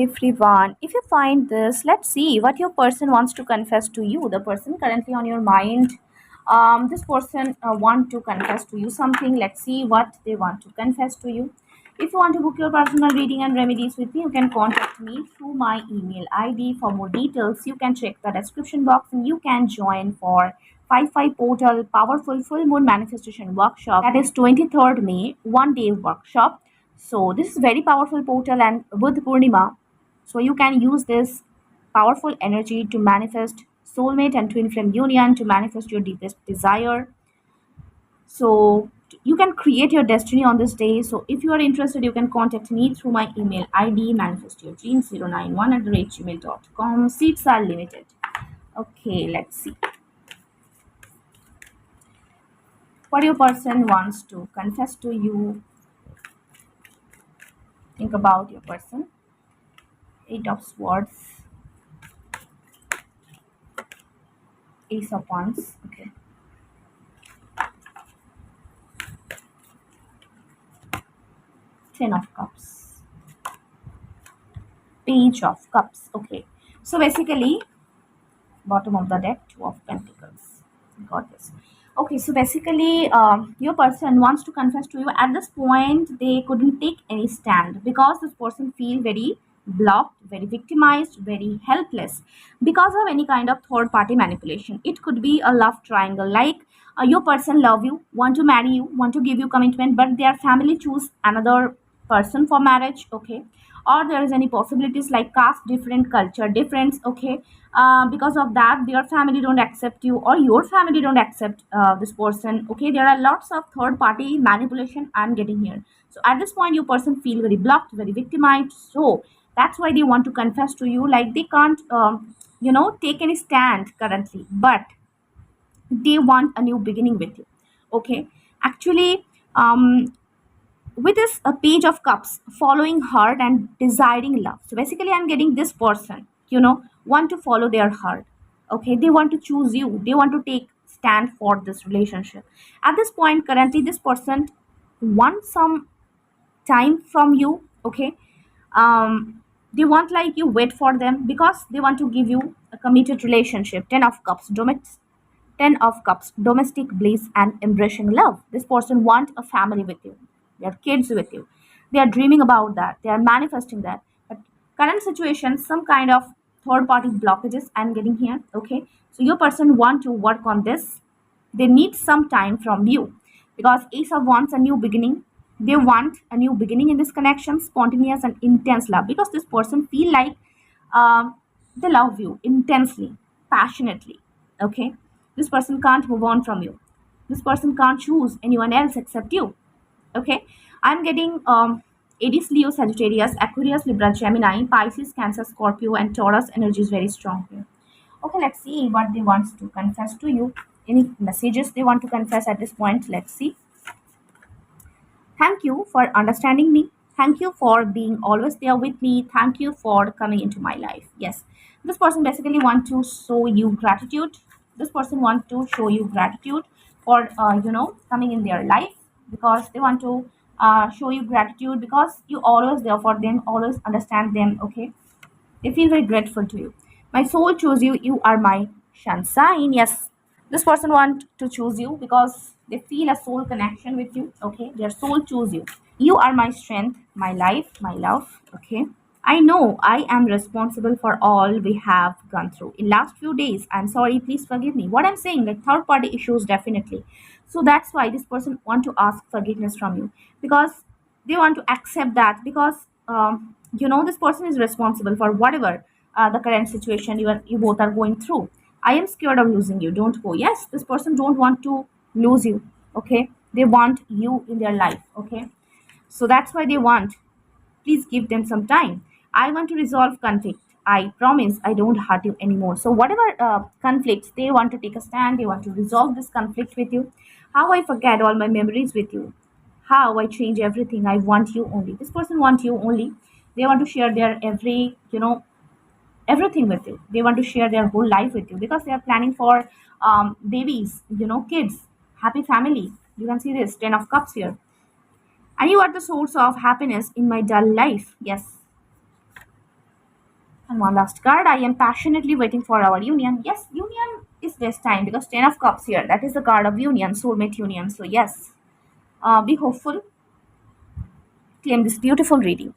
Everyone, if you find this, let's see what your person wants to confess to you. The person currently on your mind, this person want to confess to you something. Let's see what they want to confess to you. If you want to book your personal reading and remedies with me, you can contact me through my email ID. For more details, you can check the description box and you can join for 5 portal powerful full moon manifestation workshop, that is 23rd May, 1 day workshop. So this is very powerful portal and with Purnima, so you can use this powerful energy to manifest soulmate and twin flame union, to manifest your deepest desire. So you can create your destiny on this day. So if you are interested, you can contact me through my email ID manifestyourdreams091@gmail.com. Seats are limited. Okay, let's see what your person wants to confess to you. Think about your person. Eight of Swords, Ace of Wands. Okay. Ten of Cups, Page of Cups. Okay. So basically, bottom of the deck, Two of Pentacles. Got this. Okay, so basically, your person wants to confess to you. At this point, they couldn't take any stand because this person feel very blocked, very victimized, very helpless because of any kind of third party manipulation. It could be a love triangle, like your person love you, want to marry you, want to give you commitment, but their family choose another person for marriage. Okay, or there is any possibilities like caste different, culture difference. Okay, because of that their family don't accept you or your family don't accept this person. Okay, there are lots of third party manipulation I'm getting here. So at this point your person feel very blocked, very victimized. So that's why they want to confess to you, like they can't take any stand currently, but they want a new beginning with you. Okay, actually, with this a page of cups, following heart and desiring love. So basically I'm getting this person, want to follow their heart. Okay, they want to choose you, they want to take stand for this relationship. At this point currently this person wants some time from you. Okay, they want like you wait for them because they want to give you a committed relationship. Ten of Cups, domestic bliss and embracing love. This person want a family with you. They have kids with you. They are dreaming about that. They are manifesting that. But current situation, some kind of third party blockages I'm getting here. Okay. So your person want to work on this. They need some time from you because Ace of wants a new beginning. They want a new beginning in this connection, spontaneous and intense love, because this person feel like they love you intensely, passionately. Okay, this person can't move on from you. This person can't choose anyone else except you. Okay, I'm getting Aries, Leo, Sagittarius, Aquarius, Libra, Gemini, Pisces, Cancer, Scorpio, and Taurus energy is very strong here. Okay, let's see what they want to confess to you. Any messages they want to confess at this point? Let's see. Thank you for understanding me. Thank you for being always there with me. Thank you for coming into my life. Yes, this person basically want to show you gratitude. This person want to show you gratitude for coming in their life, because they want to show you gratitude because you always there for them, always understand them. Okay, they feel very grateful to you. My soul chose you. You are my sunshine. Yes, this person want to choose you because they feel a soul connection with you. Okay, their soul choose you. You are my strength, my life, my love. Okay, I know I am responsible for all we have gone through in last few days. I'm sorry, please forgive me. What I'm saying, like third party issues, definitely. So that's why this person want to ask forgiveness from you, because they want to accept that, because this person is responsible for whatever the current situation you both are going through. I am scared of losing you, don't go. Yes, this person don't want to lose you. Okay, they want you in their life. Okay, so that's why they want. Please give them some time. I want to resolve conflict. I promise I don't hurt you anymore. So whatever conflicts, they want to take a stand. They want to resolve this conflict with you. How I forget all my memories with you. How I change everything. I want you only. This person want you only. They want to share their everything with you. They want to share their whole life with you because they are planning for babies, kids, happy family. You can see this 10 of Cups here. And you are the source of happiness in my dull life. Yes, And one last card. I am passionately waiting for our union. Yes, union is destined because Ten of Cups here. That is the card of union, soulmate union. So yes, be hopeful. Claim this beautiful reading.